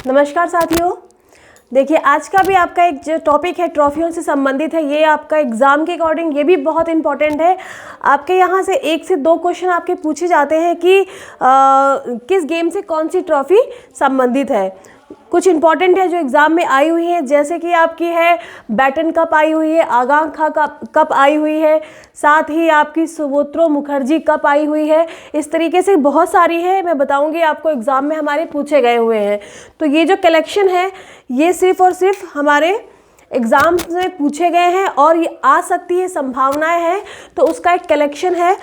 नमस्कार साथियों। देखिए, आज का भी आपका एक जो टॉपिक है ट्रॉफियों से संबंधित है, ये आपका एग्ज़ाम के अकॉर्डिंग ये भी बहुत इंपॉर्टेंट है। आपके यहाँ से 1 से 2 क्वेश्चन आपके पूछे जाते हैं कि किस गेम से कौन सी ट्रॉफी संबंधित है। कुछ इंपॉर्टेंट है जो एग्ज़ाम में आई हुई है, जैसे कि आपकी है बैटन कप आई हुई है, आगा खां कप आई हुई है, साथ ही आपकी सुब्रतो मुखर्जी कप आई हुई है। इस तरीके से बहुत सारी है, मैं बताऊंगी आपको, एग्ज़ाम में हमारे पूछे गए हुए हैं। तो ये जो कलेक्शन है ये सिर्फ़ और सिर्फ हमारे एग्ज़ाम में पूछे गए हैं और ये आ सकती है, संभावनाएं हैं, तो उसका एक कलेक्शन है।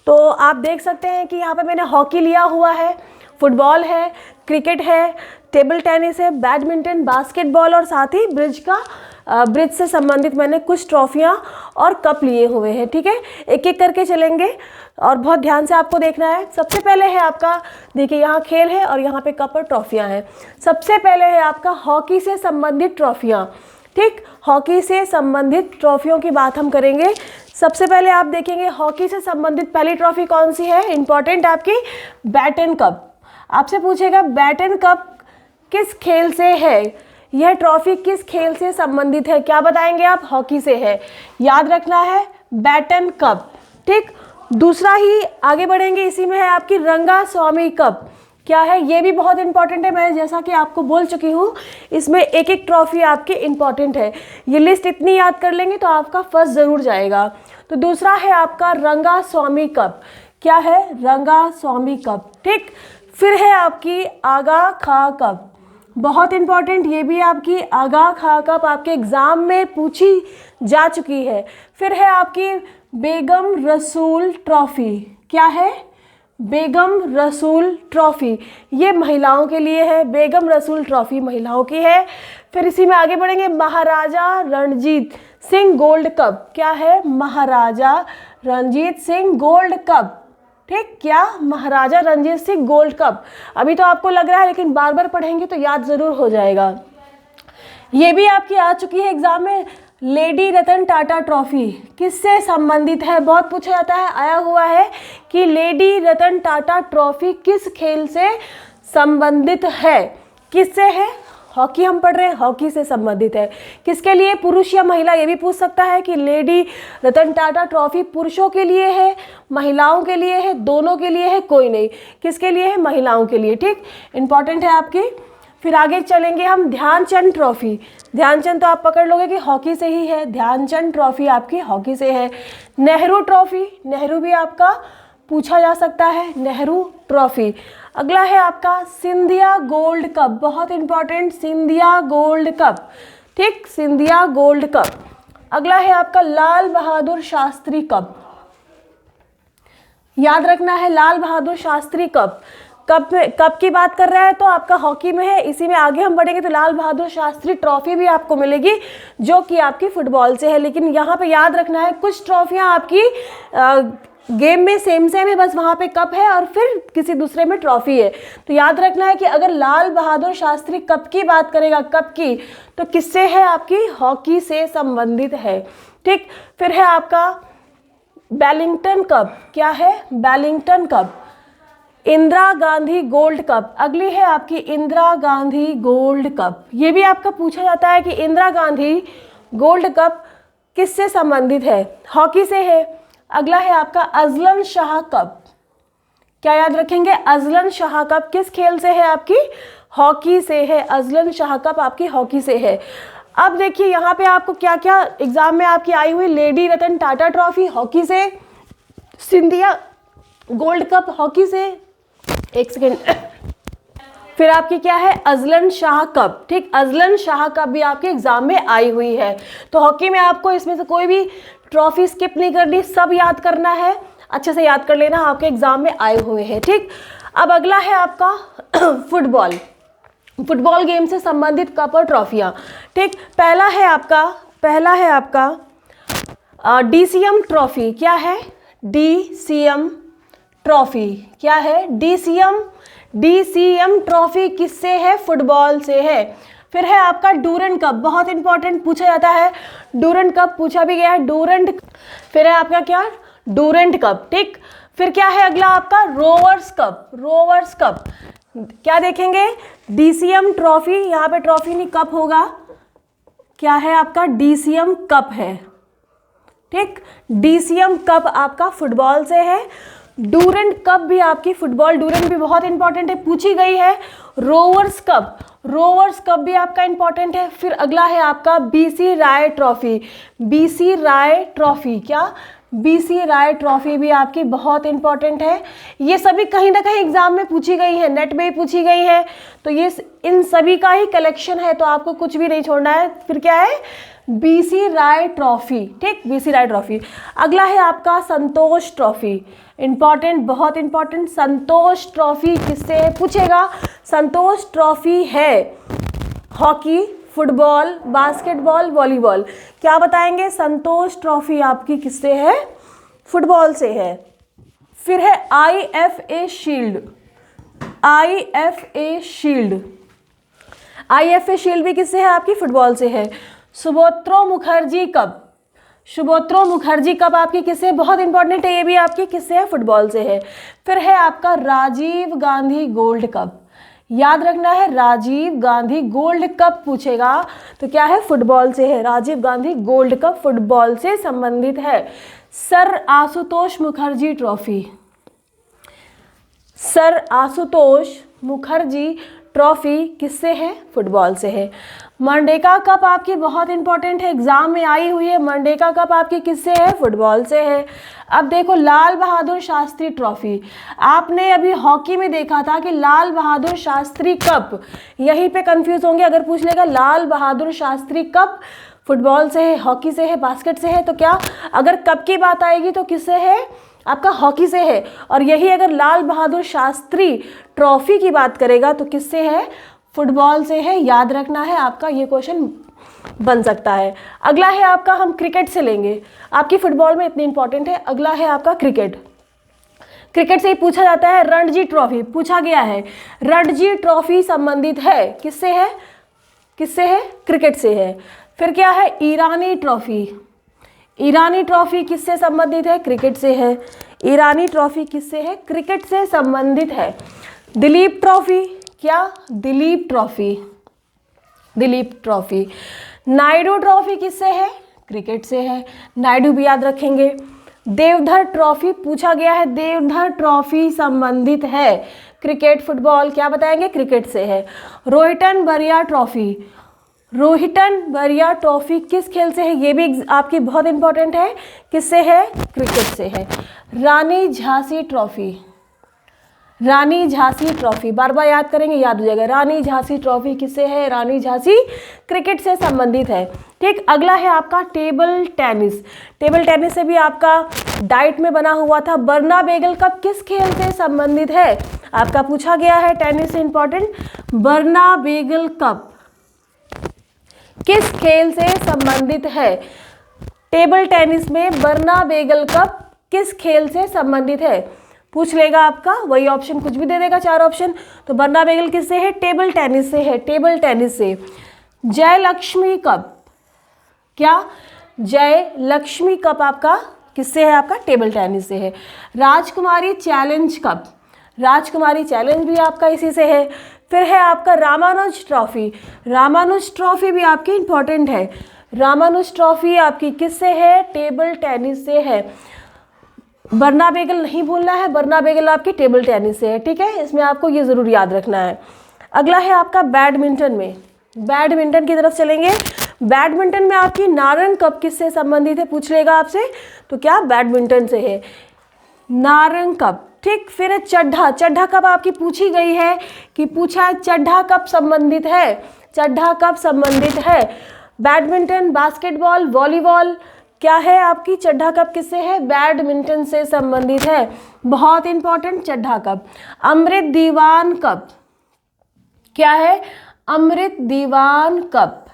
तो आप देख सकते हैं कि यहाँ पे मैंने हॉकी लिया हुआ है, फुटबॉल है, क्रिकेट है, टेबल टेनिस है, बैडमिंटन, बास्केटबॉल और साथ ही ब्रिज से संबंधित मैंने कुछ ट्रॉफियाँ और कप लिए हुए हैं। ठीक है, एक एक करके चलेंगे और बहुत ध्यान से आपको देखना है। सबसे पहले है आपका, देखिए यहाँ खेल है और यहाँ पे कप और ट्रॉफियाँ हैं। सबसे पहले है आपका हॉकी से संबंधित ट्रॉफियाँ। ठीक, हॉकी से संबंधित ट्रॉफियों की बात हम करेंगे। सबसे पहले आप देखेंगे हॉकी से संबंधित पहली ट्रॉफी कौन सी है, इंपॉर्टेंट आपकी बैटन कप। आपसे पूछेगा बैटन कप किस खेल से है, यह ट्रॉफी किस खेल से संबंधित है, क्या बताएंगे आप, हॉकी से है। याद रखना है बैटन कप। ठीक, दूसरा ही आगे बढ़ेंगे, इसी में है आपकी रंगास्वामी कप। क्या है, ये भी बहुत इंपॉर्टेंट है। मैं जैसा कि आपको बोल चुकी हूँ, इसमें एक एक ट्रॉफी आपकी इंपॉर्टेंट है। ये लिस्ट इतनी याद कर लेंगे तो आपका फर्स्ट ज़रूर जाएगा। तो दूसरा है आपका रंगास्वामी कप। क्या है, रंगास्वामी कप। ठीक, फिर है आपकी आगा खां कप, बहुत इंपॉर्टेंट, ये भी आपकी आगा खां कप आपके एग्ज़ाम में पूछी जा चुकी है। फिर है आपकी बेगम रसूल ट्रॉफ़ी। क्या है, बेगम रसूल ट्रॉफ़ी, ये महिलाओं के लिए है। बेगम रसूल ट्रॉफ़ी महिलाओं की है। फिर इसी में आगे बढ़ेंगे महाराजा रणजीत सिंह गोल्ड कप। क्या है, महाराजा रणजीत सिंह गोल्ड कप। ठीक, क्या, महाराजा रणजीत सिंह गोल्ड कप। अभी तो आपको लग रहा है, लेकिन बार बार पढ़ेंगे तो याद ज़रूर हो जाएगा। ये भी आपकी आ चुकी है एग्जाम में। लेडी रतन टाटा ट्रॉफी किससे संबंधित है, बहुत पूछा जाता है, आया हुआ है कि लेडी रतन टाटा ट्रॉफी किस खेल से संबंधित है, किससे है, हॉकी हम पढ़ रहे हैं, हॉकी से संबंधित है। किसके लिए, पुरुष या महिला, ये भी पूछ सकता है कि लेडी रतन टाटा ट्रॉफी पुरुषों के लिए है, महिलाओं के लिए है, दोनों के लिए है, कोई नहीं, किसके लिए है, महिलाओं के लिए। ठीक, इंपॉर्टेंट है आपकी। फिर आगे चलेंगे हम ध्यानचंद ट्रॉफी। ध्यानचंद तो आप पकड़ लोगे कि हॉकी से ही है, ध्यानचंद ट्रॉफी आपकी हॉकी से है। नेहरू ट्रॉफी, नेहरू भी आपका पूछा जा सकता है, नेहरू ट्रॉफी। अगला है आपका सिंधिया गोल्ड कप, बहुत इंपॉर्टेंट, सिंधिया गोल्ड कप। ठीक, सिंधिया गोल्ड कप। अगला है आपका लाल बहादुर शास्त्री कप। याद रखना है, लाल बहादुर शास्त्री कप। कप की बात कर रहा है तो आपका हॉकी में है। इसी में आगे हम बढ़ेंगे तो लाल बहादुर शास्त्री ट्रॉफी भी आपको मिलेगी, जो कि आपकी फुटबॉल से है। लेकिन यहाँ पे याद रखना है, कुछ ट्रॉफियाँ आपकी गेम में सेम है, बस वहाँ पे कप है और फिर किसी दूसरे में ट्रॉफी है। तो याद रखना है कि अगर लाल बहादुर शास्त्री कप की बात करेगा, कप की, तो किससे है, आपकी हॉकी से संबंधित है। ठीक, फिर है आपका वेलिंगटन कप। क्या है, Wellington cup. Indira Gandhi gold cup, अगली है आपकी इंदिरा गांधी गोल्ड कप। ये भी आपका पूछा जाता है कि इंदिरा गांधी गोल्ड कप किससे संबंधित है, हॉकी से है। अगला है आपका अजलन शाह कप। क्या याद रखेंगे, अजलन शाह कप किस खेल से है, आपकी हॉकी से है। अजलन शाह कप आपकी हॉकी से है। अब देखिए यहाँ पे आपको क्या क्या एग्जाम में आपकी आई हुई, lady Ratan Tata trophy hockey से, सिंधिया गोल्ड कप हॉकी से, एक सेकेंड, फिर आपकी क्या है, अजलन शाह कप। ठीक, अजलन शाह कप भी आपके एग्जाम में आई हुई है। तो हॉकी में आपको इसमें से कोई भी ट्रॉफी स्किप नहीं करनी, सब याद करना है, अच्छे से याद कर लेना, आपके एग्जाम में आए हुए हैं। ठीक, अब अगला है आपका फुटबॉल, फुटबॉल गेम से संबंधित कप और ट्रॉफियाँ। ठीक, पहला है आपका डीसीएम ट्रॉफी। क्या है, डीसीएम ट्रॉफी। क्या है, डीसीएम ट्रॉफी किससे है, फुटबॉल से है। फिर है आपका डूरंड कप, बहुत इंपॉर्टेंट पूछा जाता है, डूरंड कप पूछा भी गया है, डूरंड। फिर है आपका क्या, डूरंड कप। ठीक, फिर क्या है अगला आपका रोवर्स कप, रोवर्स कप क्या देखेंगे, डीसीएम ट्रॉफी, यहाँ पे ट्रॉफी नहीं कप होगा, क्या है आपका डीसीएम कप है, ठीक, डीसीएम कप आपका फुटबॉल से है। डूरेंट कप भी आपकी फुटबॉल, डूरेंट भी बहुत इंपॉर्टेंट है, पूछी गई है। रोवर्स कप, रोवर्स कप भी आपका इंपॉर्टेंट है। फिर अगला है आपका बीसी राय ट्रॉफी, बीसी राय ट्रॉफी, क्या बीसी राय ट्रॉफी भी आपकी बहुत इंपॉर्टेंट है। ये सभी कहीं ना कहीं एग्जाम में पूछी गई है, नेट में ही पूछी गई है, तो ये इन सभी का ही कलेक्शन है, तो आपको कुछ भी नहीं छोड़ना है। फिर क्या है बीसी राय ट्रॉफी, ठीक, बीसी राय ट्रॉफी। अगला है आपका संतोष ट्रॉफी, इंपॉर्टेंट, बहुत इंपॉर्टेंट। संतोष ट्रॉफी किससे है पूछेगा, संतोष ट्रॉफी है हॉकी, फुटबॉल, बास्केटबॉल, वॉलीबॉल, क्या बताएंगे, संतोष ट्रॉफी आपकी किससे है, फुटबॉल से है। फिर है IFA shield, IFA shield, IFA shield भी किससे है आपकी, फुटबॉल से है। सुब्रतो मुखर्जी कप, सुब्रतो मुखर्जी कप आपकी किससे, बहुत इंपॉर्टेंट है, ये भी आपकी किससे है, फुटबॉल से है। फिर है आपका राजीव गांधी गोल्ड कप, याद रखना है, राजीव गांधी गोल्ड कप पूछेगा तो क्या है, फुटबॉल से है। Rajiv Gandhi gold cup football से संबंधित है। Sir Ashutosh Mukherjee trophy, sir Ashutosh Mukherjee trophy किससे है, फुटबॉल से है। मंडेका कप आपकी बहुत इंपॉर्टेंट है, एग्जाम में आई हुई है, मंडेका कप आपकी किससे है, फुटबॉल से है। अब देखो लाल बहादुर शास्त्री ट्रॉफी, आपने अभी हॉकी में देखा था कि लाल बहादुर शास्त्री कप, यहीं पे कंफ्यूज होंगे अगर पूछ लेगा लाल बहादुर शास्त्री कप फुटबॉल से है, हॉकी से है, बास्केट से है, तो क्या अगर कप की बात आएगी तो किससे है, आपका हॉकी से है। और यही अगर लाल बहादुर शास्त्री ट्रॉफी की बात करेगा तो किससे है, फुटबॉल से है, याद रखना है, आपका ये क्वेश्चन बन सकता है। अगला है आपका, हम क्रिकेट से लेंगे, आपकी फुटबॉल में इतनी इंपॉर्टेंट है। अगला है आपका क्रिकेट, क्रिकेट से ही पूछा जाता है, रणजी ट्रॉफी पूछा गया है, रणजी ट्रॉफी संबंधित है किससे है, किससे है, क्रिकेट से है। फिर क्या है ईरानी ट्रॉफी, ईरानी ट्रॉफी किससे संबंधित है, क्रिकेट से है। ईरानी ट्रॉफी किससे है, क्रिकेट से संबंधित है। दिलीप ट्रॉफी, क्या Dilip trophy, Dilip trophy. Naidu trophy किससे है, क्रिकेट से है, नायडू भी याद रखेंगे। देवधर ट्रॉफी पूछा गया है, देवधर ट्रॉफी संबंधित है क्रिकेट, फुटबॉल, क्या बताएंगे, क्रिकेट से है। रोहिटन बरिया ट्रॉफी, रोहिटन बरिया ट्रॉफी किस खेल से है, ये भी आपकी बहुत इंपॉर्टेंट है, किससे है, क्रिकेट से है। रानी झांसी ट्रॉफी, रानी झांसी ट्रॉफी बार बार याद करेंगे, याद हो जाएगा। रानी झांसी ट्रॉफी किससे है, रानी झांसी क्रिकेट से संबंधित है, ठीक। अगला है आपका टेबल टेनिस, टेबल टेनिस से भी आपका डाइट में बना हुआ था। बर्ना बेगल कप किस खेल से संबंधित है, आपका पूछा गया है, टेनिस से इंपॉर्टेंट। बर्ना बेगल कप किस खेल से संबंधित है, टेबल टेनिस में बर्ना बेगल कप किस खेल से संबंधित है, पूछ लेगा आपका, वही ऑप्शन कुछ भी दे देगा, 4 ऑप्शन। तो बर्ना बेगल किससे है, टेबल टेनिस से है, टेबल टेनिस से। जय लक्ष्मी कप, क्या जय लक्ष्मी कप आपका किससे है, आपका टेबल टेनिस से है। राजकुमारी चैलेंज कप, राजकुमारी चैलेंज भी आपका इसी से है। फिर है आपका रामानुज ट्रॉफी, रामानुज ट्रॉफी भी आपकी इंपॉर्टेंट है। रामानुज ट्रॉफी आपकी किससे है, टेबल टेनिस से है। बर्ना बेगल नहीं भूलना है, बर्ना बेगल आपकी टेबल टेनिस से है, ठीक है, इसमें आपको ये ज़रूर याद रखना है। अगला है आपका बैडमिंटन में, बैडमिंटन की तरफ चलेंगे। बैडमिंटन में आपकी नारंग कप किससे संबंधित है, पूछ लेगा आपसे, तो क्या बैडमिंटन से है, नारंग कप, ठीक। फिर है चड्ढा, चड्ढा कप आपकी पूछी गई है कि पूछा है चड्ढा कप संबंधित है, चड्ढा कप संबंधित है। बैडमिंटन, बास्केटबॉल, वॉलीबॉल, क्या है आपकी चड्ढा कप किससे है, बैडमिंटन से संबंधित है, बहुत इंपॉर्टेंट चड्ढा कप। अमृत दीवान कप, क्या है, अमृत दीवान कप,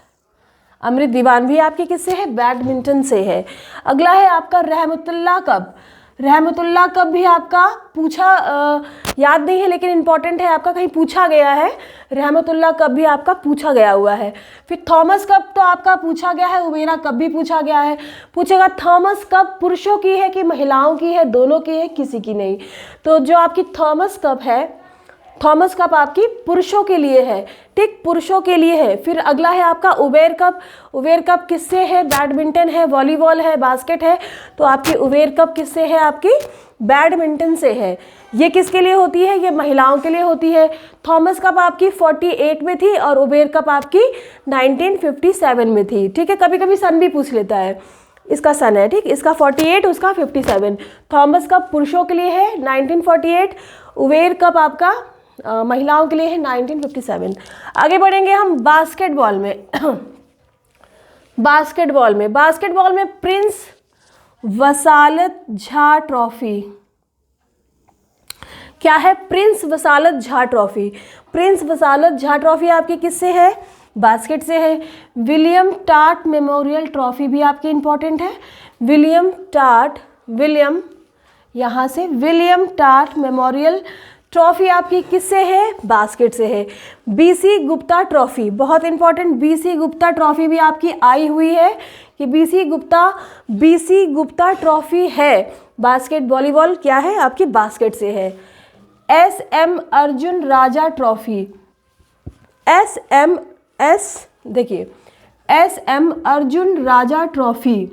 अमृत दीवान भी आपकी किससे है, बैडमिंटन से है। अगला है आपका रहमतुल्लाह कप, रहमतुल्लाह कप भी आपका पूछा, याद नहीं है लेकिन इंपॉर्टेंट है, आपका कहीं पूछा गया है। रहमतुल्लाह कप भी आपका पूछा गया हुआ है। फिर थॉमस कप तो आपका पूछा गया है, उबेरा कप भी पूछा गया है। पूछेगा थॉमस कप पुरुषों की है कि महिलाओं की है, दोनों की है, किसी की नहीं। तो जो आपकी थॉमस कप है, थॉमस कप आपकी पुरुषों के लिए है, ठीक, पुरुषों के लिए है। फिर अगला है आपका उबेर कप। उबेर कप किससे है? बैडमिंटन है, वॉलीबॉल है, बास्केट है। तो आपकी उबेर कप किससे है? आपकी बैडमिंटन से है। ये किसके लिए होती है? ये महिलाओं के लिए होती है। थॉमस कप आपकी 48 में थी और उबेर कप आपकी 1957 में थी, ठीक है। कभी कभी सन भी पूछ लेता है, इसका सन है, ठीक, इसका 48, उसका 57। थॉमस कप पुरुषों के लिए है 1948, उबेर कप आपका महिलाओं के लिए है 1957। आगे बढ़ेंगे हम बास्केटबॉल में। बास्केटबॉल में प्रिंस वसालत झा ट्रॉफी क्या है? Prince Vasalat Jha trophy. Prince Vasalat Jha trophy आपकी किससे है? बास्केट से है। विलियम टाट मेमोरियल ट्रॉफी भी आपकी इंपॉर्टेंट है। विलियम टाट मेमोरियल ट्रॉफी आपकी किससे है? बास्केट से है। बीसी गुप्ता ट्रॉफी बहुत इंपॉर्टेंट, बीसी गुप्ता ट्रॉफी भी आपकी आई हुई है कि बीसी गुप्ता ट्रॉफी है। बास्केट वॉलीबॉल क्या है? आपकी बास्केट से है। एस.एम. अर्जुन राजा ट्रॉफी, एस.एम. अर्जुन राजा ट्रॉफी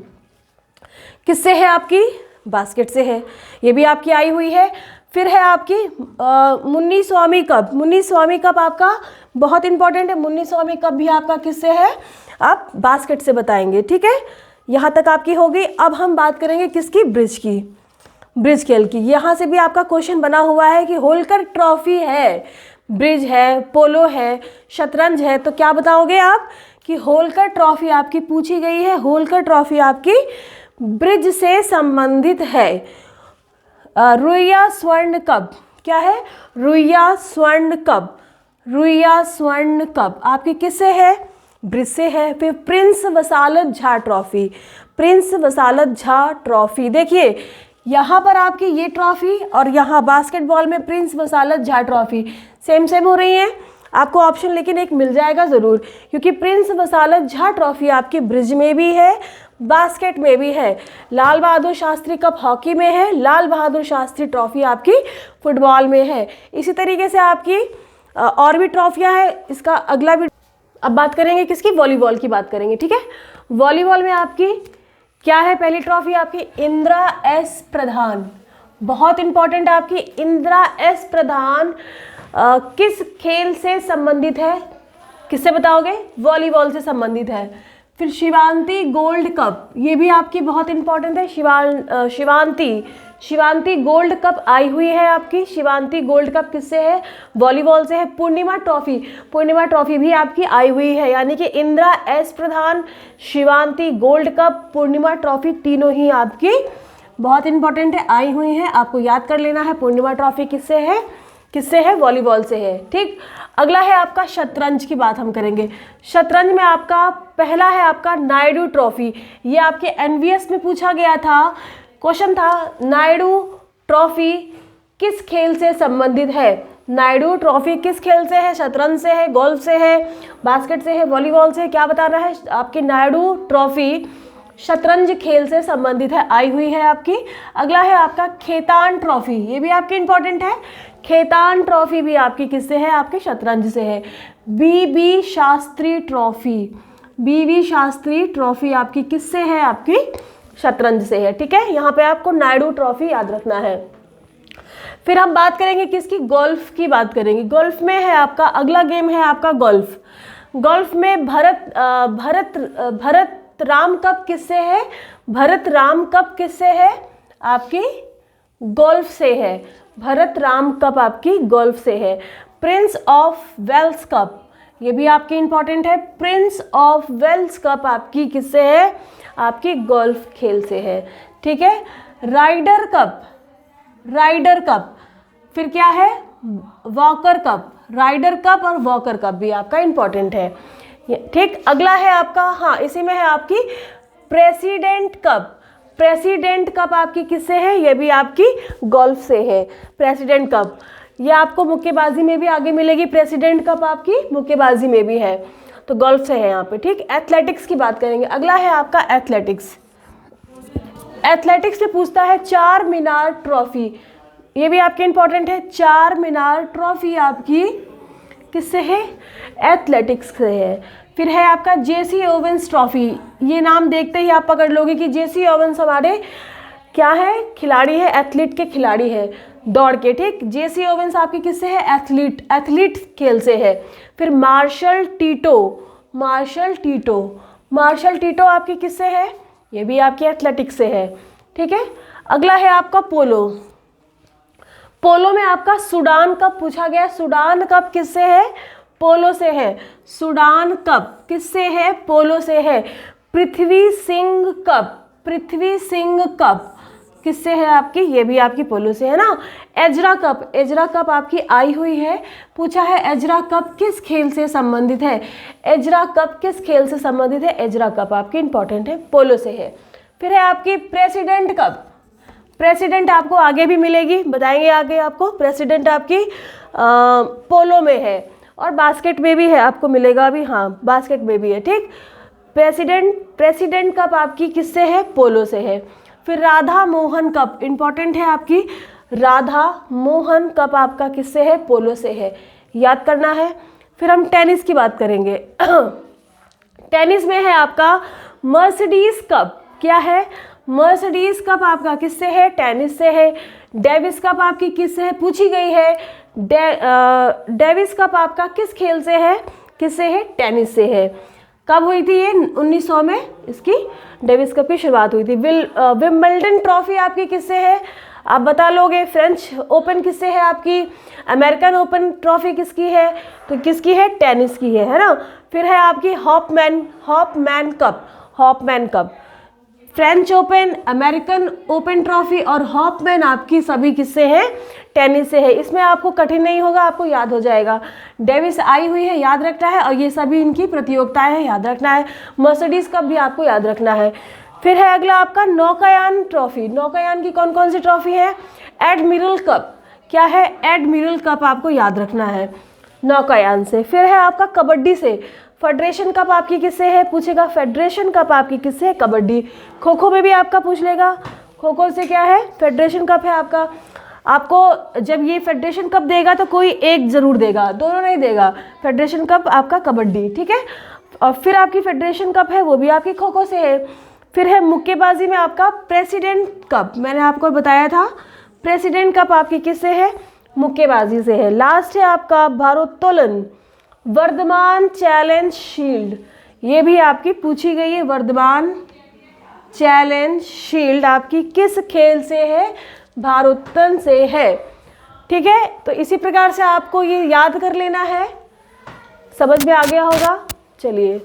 किससे है? आपकी बास्केट से है, ये भी आपकी आई हुई है। फिर है आपकी मुन्नी स्वामी कप। मुन्नी स्वामी कप आपका बहुत इंपॉर्टेंट है। मुन्नी स्वामी कप भी आपका किससे है? आप बास्केट से बताएंगे, ठीक है। यहाँ तक आपकी होगी। अब हम बात करेंगे किसकी? ब्रिज की, ब्रिज खेल की। यहाँ से भी आपका क्वेश्चन बना हुआ है कि होलकर ट्रॉफी है, ब्रिज है, पोलो है, शतरंज है, तो क्या बताओगे आप कि होलकर ट्रॉफी आपकी पूछी गई है। होलकर ट्रॉफी आपकी ब्रिज से संबंधित है। रुइया स्वर्ण कप क्या है? रुइया स्वर्ण कप आपकी किससे है? ब्रिज से है। फिर प्रिंस वसालत झा ट्रॉफी, देखिए यहाँ पर आपकी ये ट्रॉफी और यहाँ बास्केटबॉल में Prince Vasalat Jha trophy same हो रही हैं। आपको ऑप्शन लेकिन एक मिल जाएगा ज़रूर, क्योंकि प्रिंस वसालत झा ट्रॉफी आपकी ब्रिज में भी है, बास्केट में भी है। लाल बहादुर शास्त्री कप हॉकी में है, लाल बहादुर शास्त्री ट्रॉफी आपकी फुटबॉल में है। इसी तरीके से आपकी और भी ट्रॉफियाँ हैं। इसका अगला भी अब बात करेंगे किसकी? वॉलीबॉल की बात करेंगे, ठीक है। वॉलीबॉल में आपकी क्या है? पहली ट्रॉफी आपकी इंदिरा एस प्रधान, बहुत इंपॉर्टेंट आपकी इंदिरा एस प्रधान किस खेल से संबंधित है? किससे बताओगे? वॉलीबॉल से संबंधित है। फिर शिवांती गोल्ड कप, ये भी आपकी बहुत इंपॉर्टेंट है। शिवांती गोल्ड कप आई हुई है आपकी। शिवांती गोल्ड कप किससे है? वॉलीबॉल से है। पूर्णिमा ट्रॉफी भी आपकी आई हुई है, यानी कि इंदिरा एस प्रधान, शिवांती गोल्ड कप, पूर्णिमा ट्रॉफी तीनों ही आपकी बहुत इंपॉर्टेंट है, आई हुई है। आपको याद कर लेना है पूर्णिमा ट्रॉफी किससे है? वॉलीबॉल से है, ठीक। अगला है आपका शतरंज की बात हम करेंगे। शतरंज में आपका पहला है आपका नायडू ट्रॉफी। ये आपके एनवीएस में पूछा गया था, क्वेश्चन था नायडू ट्रॉफी किस खेल से संबंधित है? नायडू ट्रॉफी किस खेल से है? शतरंज से है, गोल्फ से है, बास्केट से है, वॉलीबॉल से? क्या बताना है? आपकी नायडू ट्रॉफी शतरंज खेल से संबंधित है, आई हुई है आपकी। अगला है आपका खेतान ट्रॉफी, ये भी आपकी इंपॉर्टेंट है। खेतान ट्रॉफी भी आपकी किससे है? आपके शतरंज से है। बीबी शास्त्री ट्रॉफी आपकी किससे है? आपकी शतरंज से है, ठीक है। यहाँ पे आपको नायडू ट्रॉफी याद रखना है। फिर हम बात करेंगे किसकी? गोल्फ की बात करेंगे। गोल्फ में है आपका अगला गेम है आपका गोल्फ। गोल्फ में भरत राम कप किससे है? भरत राम कप किससे है? आपकी गोल्फ से है। भरत राम कप आपकी गोल्फ से है। प्रिंस ऑफ वेल्स कप, ये भी आपकी इंपॉर्टेंट है। प्रिंस ऑफ वेल्स कप आपकी किससे है? आपकी गोल्फ खेल से है, ठीक है। राइडर कप फिर क्या है? Walker cup. राइडर कप और वॉकर कप भी आपका इंपॉर्टेंट है, ठीक। अगला है आपका, हाँ इसी में है आपकी प्रेसिडेंट प्रेसिडेंट कप आपकी किससे है? ये भी आपकी गोल्फ से है, प्रेसिडेंट कप। ये आपको मुक्केबाजी में भी आगे मिलेगी, प्रेसिडेंट कप आपकी मुक्केबाजी में भी है, तो गोल्फ से है यहाँ पे, ठीक। एथलेटिक्स की बात करेंगे, अगला है आपका एथलेटिक्स। एथलेटिक्स से पूछता है चार मीनार ट्रॉफी, ये भी आपके इंपॉर्टेंट है। चार मीनार ट्रॉफी आपकी किससे है? एथलेटिक्स से है। फिर है आपका जेसी ओवेंस ट्रॉफी, ये नाम देखते ही आप पकड़ लोगे कि जेसी ओवेंस हमारे क्या है? खिलाड़ी है, एथलीट के खिलाड़ी है, दौड़ के, ठीक। जेसी ओवेंस आपकी किससे है? एथलीट खेल से है। फिर मार्शल टीटो, मार्शल टीटो आपकी किससे है? ये भी आपकी एथलेटिक्स से है, ठीक है। अगला है आपका पोलो। पोलो में आपका सूडान कप पूछा गया, सूडान कप किससे है? पोलो से है। सूडान कप किससे है? पोलो से है। पृथ्वी सिंह कप किससे है आपकी? ये भी आपकी पोलो से है ना। एजरा कप आपकी आई हुई है, पूछा है एजरा कप किस खेल से संबंधित है? एजरा कप किस खेल से संबंधित है? एजरा कप आपकी इंपॉर्टेंट है, पोलो से है। फिर है आपकी प्रेसिडेंट कप। प्रेसिडेंट आपको आगे भी मिलेगी, बताएंगे आगे आपको। प्रेसिडेंट आपकी पोलो में है और बास्केट में भी है, आपको मिलेगा अभी, हाँ बास्केट में भी है, ठीक। प्रेसिडेंट कप आपकी किससे है? पोलो से है। फिर राधा मोहन कप इंपॉर्टेंट है आपकी, राधा मोहन कप आपका किससे है? पोलो से है, याद करना है। फिर हम टेनिस की बात करेंगे। टेनिस में है आपका मर्सिडीज कप, क्या है? मर्सिडीज कप आपका किससे है? टेनिस से है। डेविस कप आपकी किससे है? पूछी गई है। डेविस कप आपका किस खेल से है? किससे है? टेनिस से है। कब हुई थी ये? 1900 में इसकी डेविस कप की शुरुआत हुई थी। विंबलडन ट्रॉफी आपकी किससे है? आप बता लोगे। फ्रेंच ओपन किससे है आपकी? अमेरिकन ओपन ट्रॉफी किसकी है? तो किसकी है? टेनिस की है ना। फिर है आपकी Hopman Cup. French Open, American Open trophy और हॉपमैन आपकी सभी किससे हैं? टेनिस से है। इसमें आपको कठिन नहीं होगा, आपको याद हो जाएगा। डेविस आई हुई है, याद रखना है, और ये सभी इनकी प्रतियोगिताएं हैं, याद रखना है। मर्सिडीज कप भी आपको याद रखना है। फिर है अगला आपका नौकायान ट्रॉफी। नौकायान की कौन कौन सी ट्रॉफी है? एडमिरल कप, क्या है? एडमिरल कप आपको याद रखना है नौकायान से। फिर है आपका कबड्डी से, फेडरेशन कप आपकी किससे है? पूछेगा। फेडरेशन कप आपकी किससे है? कबड्डी। खो खो में भी आपका पूछ लेगा, खो खो से क्या है? फेडरेशन कप है आपका। आपको जब ये फेडरेशन कप देगा तो कोई एक जरूर देगा, दोनों नहीं देगा। फेडरेशन कप आपका कबड्डी, ठीक है। और फिर आपकी फेडरेशन कप है, वो भी आपकी खो खो से है। फिर है मुक्केबाजी में आपका प्रेसिडेंट कप, मैंने आपको बताया था। प्रेसिडेंट कप आपकी किससे है? मुक्केबाजी से है। लास्ट है आपका भारोत्तोलन वर्धमान चैलेंज शील्ड, ये भी आपकी पूछी गई है। वर्धमान चैलेंज शील्ड आपकी किस खेल से है? भारोत्तोलन से है, ठीक है। तो इसी प्रकार से आपको ये याद कर लेना है, समझ में आ गया होगा। चलिए।